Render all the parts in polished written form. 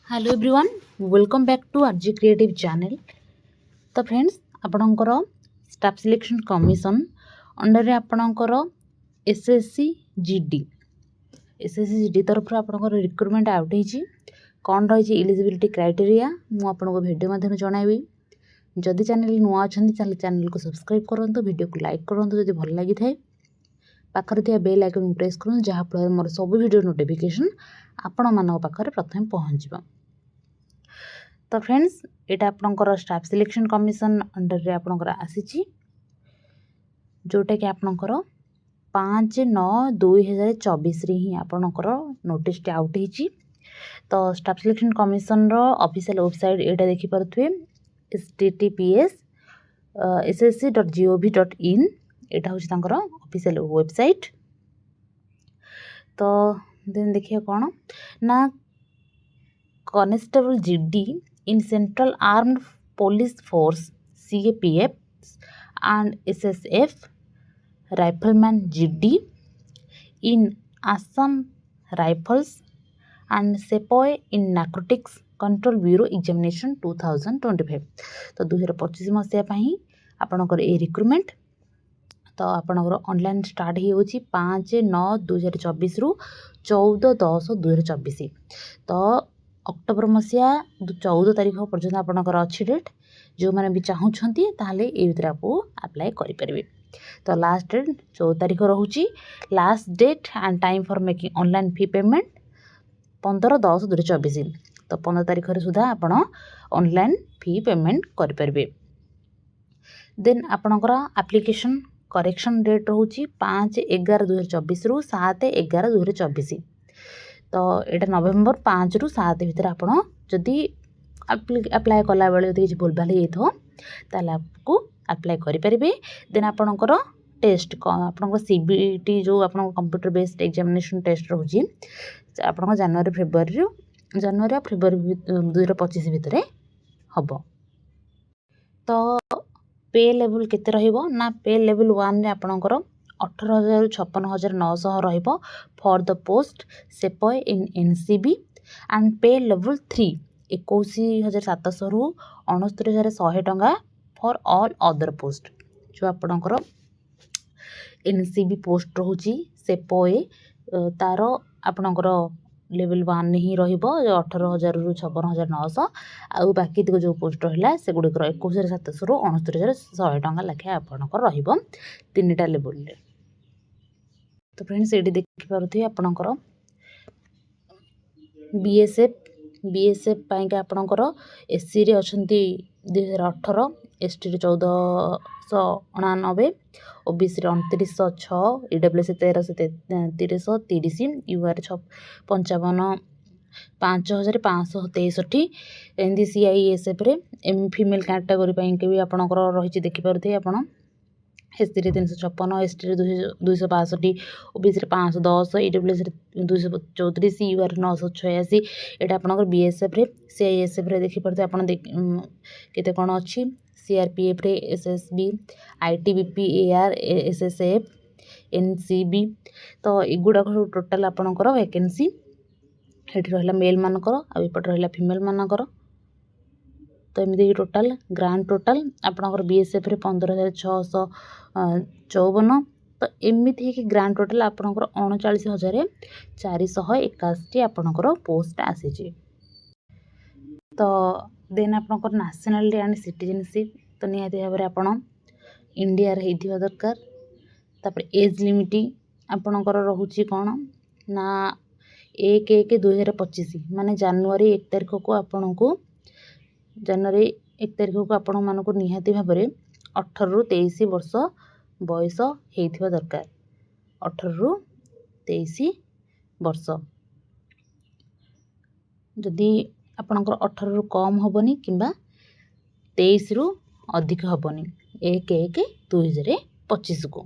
Hello everyone, welcome back to RG creative channel. तो friends, आपणकर staff selection commission under आपणकर SSC GD तरफ आपणकर रिक्रुटमेंट आउट होती कौन रही एलिजिबिलिटी क्राइटेरिया मुझे भिडियो माध्यम जनइबी। जदि चैनल नुआ अच्छा चैनल को सब्सक्राइब करूँ, वीडियो को लाइक करूँ जब भल लगी था पाखर थी बेल आइकन प्रेस करूँ जहाँफल मोर सब वीडियो नोटिफिकेशन आपण मान पाखे प्रथम पहुँच। तो फ्रेंड्स, ये आपणकर स्टाफ सिलेक्शन कमिशन अंडर रे आपणकर आसी जोटा कि आपणकर 5/9/2024 ही आपणकर नोटिस आउट होती। तो स्टाफ सिलेक्शन कमिशन रो ऑफिशियल वेबसाइट एटा देखि परथुए https ssc.gov.in एटा होची तांकर ऑफिशियल वेबसाइट। तो देन देखिए कौन ना constable GD in Central Armed Police Force CAPF and SSF, Rifleman GD in Assam Rifles and Sepoy in Narcotics Control Bureau Examination 2025। तो 2025 मसीहा आपणकर ए रिक्रुटमेंट तो आपणकर ऑनलाइन स्टार्ट हो 5/9/2024 रु 14/10/2024। तो अक्टोबर मसीहा 14 तारीख पर्यटन आपणकर अच्छी डेट जो मैंने भी चाहूँगी ताहले ए भीतर आपको अप्लाई करेंगे। तो लास्ट डेट 14 तारीख रोचे। Last date and time for making online fee payment 15/10/2024। तो 15 तारीख सुधा आपण ऑनलाइन फी पेमेंट करेंगे। देन आपणकर एप्लिकेशन करेक्शन डेट रोचे 5/11/2024 रु 7/11/2024। तो यहाँ नवेम्बर 5 रु 7 भितर आपड़ जदि अप्लाई कला बेले किसी भूल भाल होता आपको अप्लाई करेंगे। देन आपणकर टेस्ट आप सीबीटी जो आप कंप्यूटर बेस्ड एग्जामिनेशन टेस्ट रोचे आप जनवरी फेब्रुआरी और फेब्रुआरी 2025 भितर हम। तो पे लेवल केते रहिबो ना पे लेवल 1 रे आपणकर 18,000 ରୁ 56,900 रहिबो for the post sepoy in NCB and pay level 3 21,700 ରୁ 69,100 टंका फॉर ऑल अदर पोस्ट जो आपणकर एनसीबी पोस्ट रोची सेपॉय तार आपणकर लेवल 1 ही रहिबो 18,000 ରୁ 56,900 आउ बाकी तक जो पोस्ट रहा से गुड़िकर 21,700 ରୁ 69,100 टंका लेखे आपणकर रहिबो तीनटा लेवल रे। तो फ्रेंड्स ये देखिपे आपणकर बीएसएफ पाइका आपणकर एससी रे अछंती 2018 एसटी रे 1499 ओबीसी रे 2906 ईडब्ल्यूएस 1330 यूआर 55 5,563 एमती सीआईएसएफ रे एम फीमेल कैटेगोरी पाइक भी आपणकर रही देखिपे आप एससी रे 356 एसटी रे 262 ओबीसी रे 510 ईडब्ल्यूएस रे 234 यूआर 986 एटा आपणकर बीएसएफ रे सीआईएसएफ रे देखिपे आप केते कोन अछि सीआरपीएफ रे SSB ITBP AR SSF NCB. तो एगुड़ा टोटाल आपणकर वैकेंसी हेठी रहला मेल मानकर आ एपट रहला फीमेल मानकर। तो एमती टोटाल ग्रांड टोटाल आपणकर बीएसएफ रे 15,654। तो एमती है ग्रांड टोटाल आपणकर 39,481 आपणकर पोस्ट आसी। तो देन आपणकर नेशनलिटी एंड सिटीजनशिप तो निहाती भाव आप इंडिया रही दरकार। तापर एज लिमिट आपणकर रोचे कौन ना 1/1/2025 माने जनवरी 1 तारीख को आपण को जनवरी 1 तारीख को आपण मानक निहाती भाव 18 ରୁ 23 वर्ष बयस होइथिबा दरकार। 18 ରୁ 23 वर्ष जदि आपणकर 18 ରୁ कम हेनी कि 23 ରୁ अधिक हेनी 1/1/2025 को।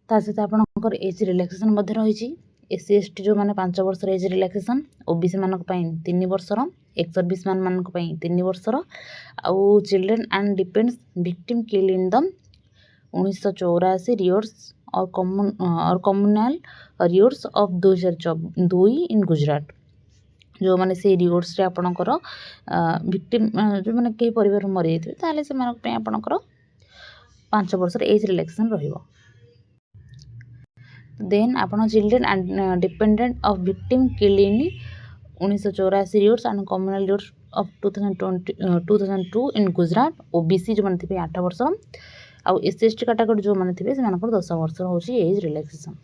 ता सहित आपणकर एज रिलैक्सेशन रही एससी एसटी जो मैंने 5 वर्ष एज रिलैक्सेशन ओबीसी मानक 3 वर्षर एक्स सर्विस मैन मानक 3 वर्षर आउ children and depends victim kill in the 1984 रियोर्स और कम्युनल रियोर्स ऑफ 2002 इन गुजरात जो मैंने से रिवोर्ड्स आपणकर विक्टिम जो मैंने कई परिवार मरी जाइए ताले से आपणकर 5 वर्ष एज रिलैक्सेशन रहिबो। देन आपण children and dependent of victim killed in 1984 riots and communal riots of 2002 in Gujarat. OBC जो मैंने थे 8 वर्ष आउ एससी एसटी कैटेगरी जो मैंने थे 10 वर्ष होची एज रिलैक्सेशन।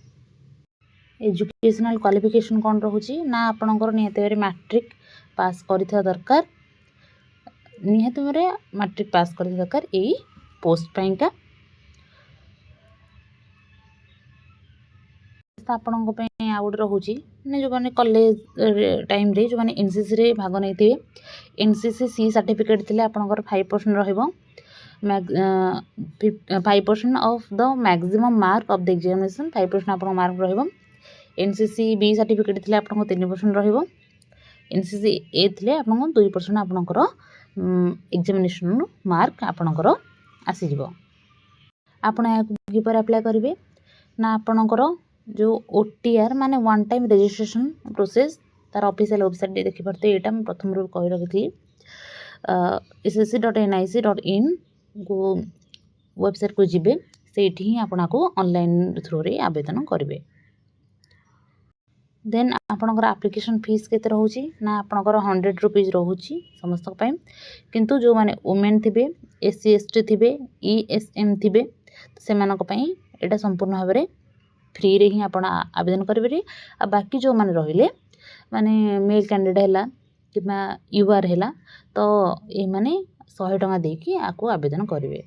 एजुकेशनल क्वालिफिकेशन कौन रोचे ना आपणकर निहत मैट्रिक पास कर दरकार निहत मैट्रिक पास कर दरकार यही पोस्ट पाइंका। आपण आ गए रोचे मैंने जो मैंने कॉलेज टाइम रे जो मैंने एनसीसी रे भाग नहीं थे एनसीसी सी सर्टिफिकेट थे आपंकर 5% रहिबो 5% of the maximum mark of the examination 5% आप मार्क रहिबो। एनसीसी बी सर्टिफिकेट थे आपको 3% रहिबो। एनसीसी ए थे आपको 2% आपंकर एग्जामिनेशन मार्क आपंकर आसीजिवो। आपण किपर अप्लाई करेंगे ना आपणकर जो ओटीआर माने वन टाइम रजिस्ट्रेशन प्रोसेस तार ऑफिशियल वेबसाइट देखि पारते एटा मैं प्रथम रू कहि रखी ssc.nic.in को वेबसाइट को जिबे सेठी ही आपना को ऑनलाइन थ्रू रे आवेदन करेंगे। देन आपणकर एप्लिकेशन फीस केते रहउची ना आपणकर 100 रुपीज रहउची समस्त पय किंतु जो माने वुमेन थिबे एससी एसटी थिबे ईएसएम थिबे से मानक पय एटा संपूर्ण भाव में फ्री रे ही आपण आवेदन करेंगे। आ बाकी जो माने रहिले माने मेल कैंडिडेट है कि यूआर है तो ये माने 100 टंका देकी आपको आवेदन करेंगे।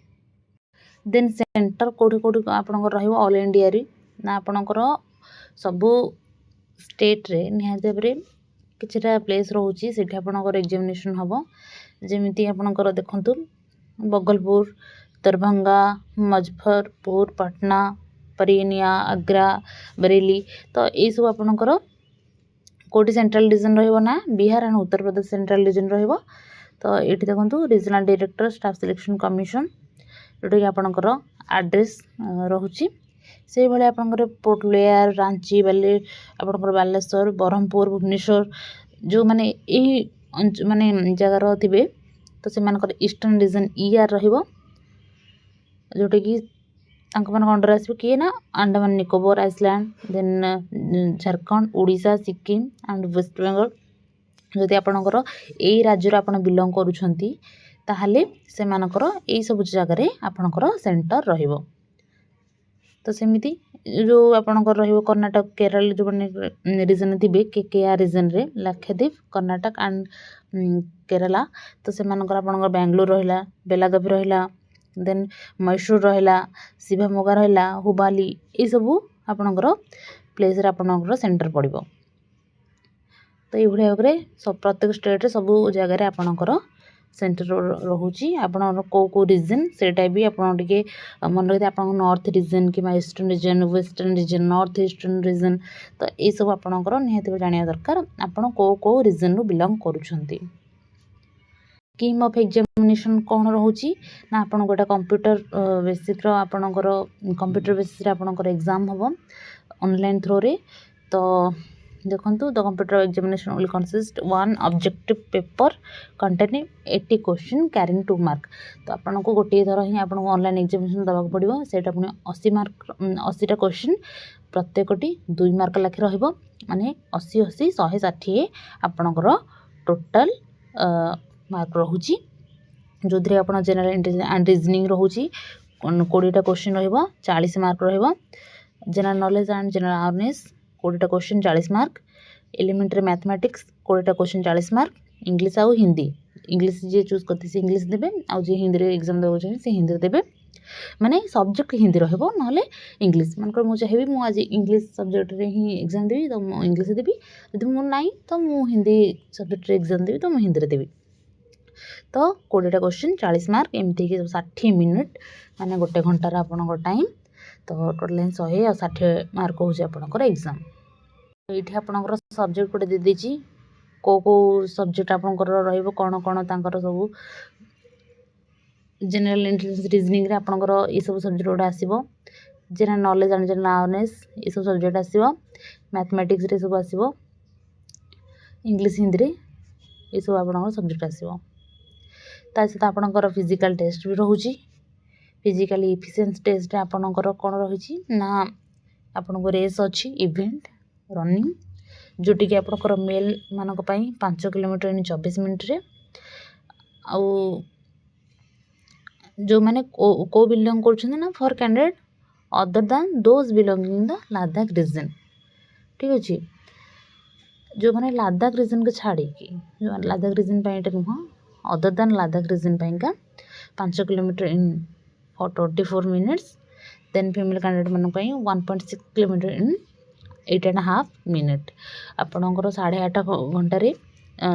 देन सेंटर कोठी कोठी आपणकर रहइबो ऑल इंडिया रे ना आपणकर सबु स्टेट रे निहाते बरे किछटा प्लेस रहउची सेठी आपणकर एग्जामिनेशन हबो। जेमिति आपणकर देखंतु बगलपुर दरभंगा मुजफ्फरपुर पटना परिनिया आग्रा बरेली तो ये सब आपणकर कोटी सेंट्रल डिवीजन रहिबो ना Bihar and Uttar Pradesh central division रहिबो। तो ये देखो regional director staff selection commission जोटा कि आपणकर एड्रेस रोचे से भाई आपणकर पोर्ट ब्लेयर रांची आपणकर बालेश्वर ब्रह्मपुर भुवनेश्वर जो माने यही माने जगार थे तो से ईस्टर्न रीजन ईआर रहिबो जोटा कि अंडर आसो किए ना Andaman Nicobar island then Jharkhand Odisha Sikkim and West Bengal जदि आपणकर यही राज्य आप बिलंग करुछंती ताहले से मानकर यही सब जगह आपणकर सेंटर रहिबो। तो सेमिति जो आपणकर रहिबो कर्नाटक केरल जो माने रीजन थिबे केकेआर रीजन रे लक्षद्वीप कर्नाटक एंड केरला तो से मानकर आपणकर बेंगलुरु रहिला बेलागावी रहिला देन मैसूर रहिला शिवमोगा रहिला हुबाली ये सब आपणकर प्लेस रे आपणकर सेंटर पड़िबो। तो ये भाव में सब प्रत्येक स्टेट रे सब जगह आपणकर सेंटर रोची आपण को रीजन सेटा भी आपन टिके मन रखते आप नॉर्थ रीजन कि eastern region western region north eastern region तो ये सब आपणकर निहाती जानिया दरकार आपण को रीजन रु बिलंग करूछंती। स्कीम ऑफ एग्जामिनेशन कौन रोची ना आपन गोटा कंप्यूटर बेसिक आपणकर कंप्यूटर बेसिस रे आपणकर एग्जाम हम ऑनलाइन थ्रू रे। तो देखंतु the computer examination will consist one objective paper containing 80 question carrying 2 mark. तो आपन को गोटे थर ही आपन को ऑनलाइन एग्जामिनेशन दबाक पड़िबो सेटा पुनी 80 मार्क 80टा क्वेश्चन प्रत्येकटी 2 मार्क लाखे रहइबो माने 80 80 160 आपनकर टोटल मार्क रोची जो थे आप जनरल इंटेलिजेंस एंड रीजनिंग रोची 20टा क्वेश्चन रहिबो 40 मार्क रहिबो। General knowledge and general awareness 20टा क्वेश्चन 40 मार्क। एलिमेंटरी मैथमेटिक्स 20टा क्वेश्चन 40 मार्क। इंग्लिश आउ हिंदी इंग्लिश जे चूज करते से इंग्लिश देबे आउ जे हिंदी रे एग्जाम देबो चाहे से हिंदी देबे माने सब्जेक्ट हिंदी रहइबो नहले इंग्लिश मानकर मु चाहेबी मु आज इंग्लिश सब्जेक्ट रे ही एग्जाम देबी तो मु इंग्लिश देबी यदि मु नाही तो मु हिंदी सब्जेक्ट रे एग्जाम देबी तो मु हिंदी रे देबी। तो 20टा क्वेश्चन 40 मार्क एमती कि 60 मिनिट माने गोटे घंटार आपन टाइम तो टोटल 100 और 60 मार्क हो आपनकर एग्जाम। ये आपनकर सब्जेक्ट गोटे दे देछि को सब्जेक्ट आपनकर रहइबो कोन कोन तांकर सब जनरल इंटेलिजेंस रीजनिंग रे आपनकर ये सब सब्जेक्ट गोटे आसीबो। General knowledge and general awareness ये सब सब्जेक्ट आसीबो। मैथमेटिक्स रे सब आसीबो। इंग्लिश हिंदी ये सब आपंकर सब्जेक्ट आसो ता सहित आपंकर फिजिकल टेस्ट भी रोचे फिजिकल इफिशिएंसी टेस्ट आपंकर कौन रही ना आपन को रेस अच्छी इवेंट रनिंग जोटी कि आपंकर मेल मानक 5 किलोमीटर इन 24 मिनट रे आउ जो मैंने को बिलोंग कर for candidate other than those belonging the Ladakh region ठीक अच्छे जो मैंने लद्दाख रीजन को छाड़ी जो लद्दाख रीजन नुह अदर दैन लद्दाख रीजन का 5 kilometre in 24 minutes then female candidate मान 1.6 किलोमीटर इन 8.5 मिनिट आपणकर 8.5 घंटे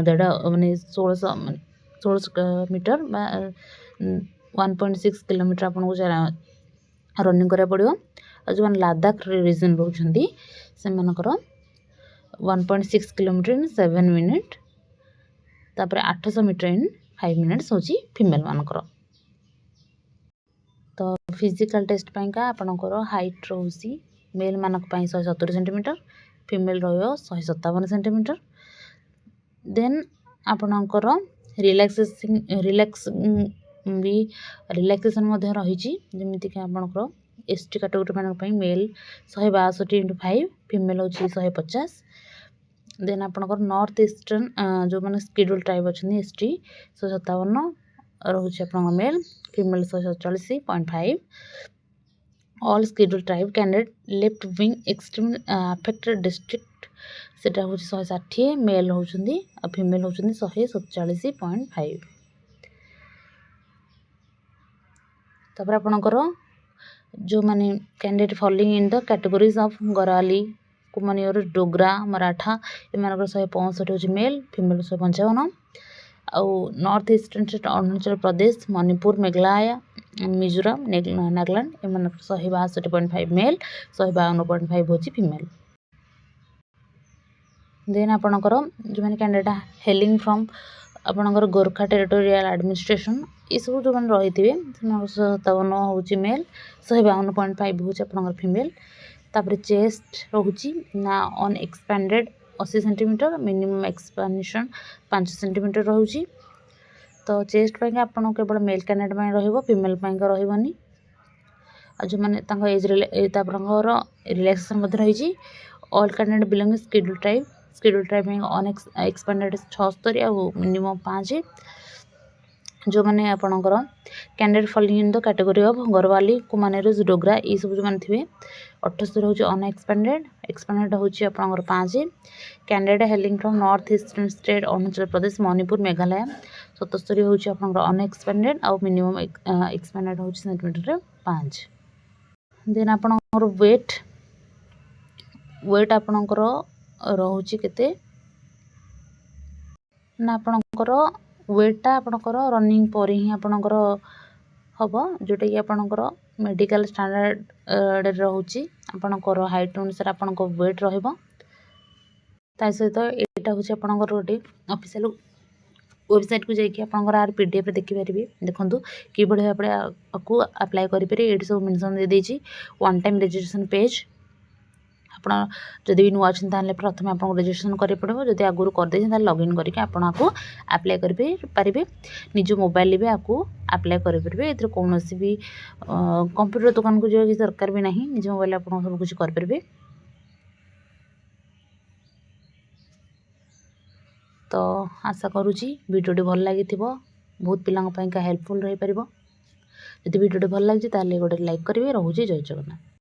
देढ़ मानने 16 मीटर 1.6 किलोमीटर आपको रनिंग करा पड़ो जो मैंने लद्दाख रीजन रोचंती से मानकर 1.6 किलोमीटर इन 7 मिनिट तापर 800 मीटर इन 5 मिनिट्स होची फीमेल मानकर तो फिजिकल टेस्ट पाइका आपणकर हाइट रोची मेल मानक 170 सेंटीमीटर फीमेल रो157 सेंटीमीटर देन आपणकर रिलैक्स भी रिलैक्सेशन रही जमीक आपंकर एसटी कैटेगरी मानक मेल 162/5 फीमेल हूँ 150 देन आपंकर नॉर्थ ईस्टर्न जो मैंने स्केड्यूल ट्राइब अच्छा एसटी 157 रोचे आप male female 147.5 all schedule tribe candidate left wing extreme affected district सेटा हूँ 160 मेल होती फीमेल होती 147.5 तापर आपणकर जो मैंने candidate following in the categories of Garhwali कुमानियोर डोगरा मराठा एम 165 हूँ मेल फीमेल 155 आउ north eastern state Arunachal Pradesh Manipur Meghalaya Mizoram Nagaland एम 162.5 मेल 152.5 हूँ फीमेल देन आपणकर जो मैंने कैंडिडेट हेलिंग फ्रॉम आपणकर गोरखा टेरिटोरियल एडमिनिस्ट्रेशन ये सब जो मैंने रही थे 157 हूँ मेल 152.5 हूँ आपणकर फीमेल तापर चेस्ट रोची ना unexpanded 80 centimetre minimum expansion 5 centimetre रोची तो चेस्ट पाई आपन केवल मेल कैंडिडेट रहिबो फीमेल पाई रहिबनी जो मैंने एज रिलैक्सेशन रही all candidate belong scheduled tribe unexpanded 76 और मिनिमम 5 जो मैंने आपणकर candidate following in the category of Garhwali कुमानियोर डोगरा ये सब जो मैंने थे 78 हूँ अनएक्सपैंडेड हूँ आपणकर 5 candidate hailing from north eastern state Arunachal Pradesh Manipur Meghalaya 77 हूँ आपणकर अनएक्सपैंडेड आउ मिनिमम एक्सपैंडेड हूँ सेंटीमीटर 5 देन आपणकर वेट आपणकर रोचे केते ना आपणकर वेटा आपणकर रनिंग पर ही आपणकर हम जोटा कि आपणकर मेडिकल स्टैंडर्ड रोचे आपणकर हाइट अनुसार आपणकर वेट रहिबो सहित यहाँ हूँ आपणकर गोटे ऑफिशियल वेबसाइट को जाकि आपणकर आर पीडीएफ देखिपारे देखूँ कि भाव आपको अप्लाई करेंगे ये सब मेंशन दे देछि वन टाइम रजिस्ट्रेशन पेज आप जदि भी नुआ अच्छे प्रथम आपको रजिस्ट्रेशन करें पड़ो जब आगुरी करदे लॉगिन करके आपको अप्लाई करेंगे निज मोबाइल भी आपको अप्लाई करेंगे ये कौन भी कंप्यूटर दुकान को जो दरकार भी नहीं निज मोबाइल आप सब कुछ करेंगे तो आशा करुँची वीडियोटी भल लगी बहुत पिलांका हेल्पफुल रही पार जब वीडियोटी भल लगी गोटे लाइक करेंगे रोचे जय जगन्नाथ।